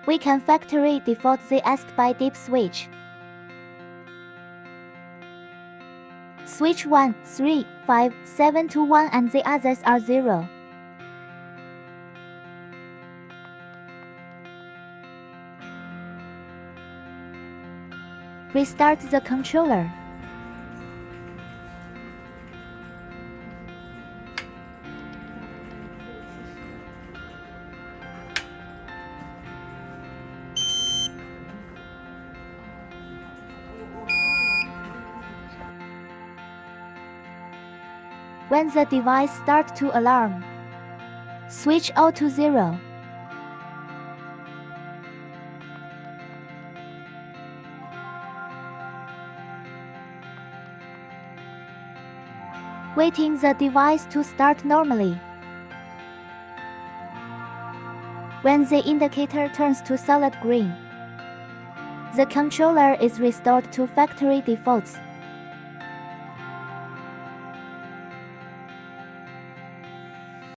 We can factory default the ASC by dip switch. Switch 1, 3, 5, 7 to 1 and the others are 0. Restart the controller. When the device starts to alarm, switch all to 0. Waiting the device to start normally. When the indicator turns to solid green, the controller is restored to factory defaults.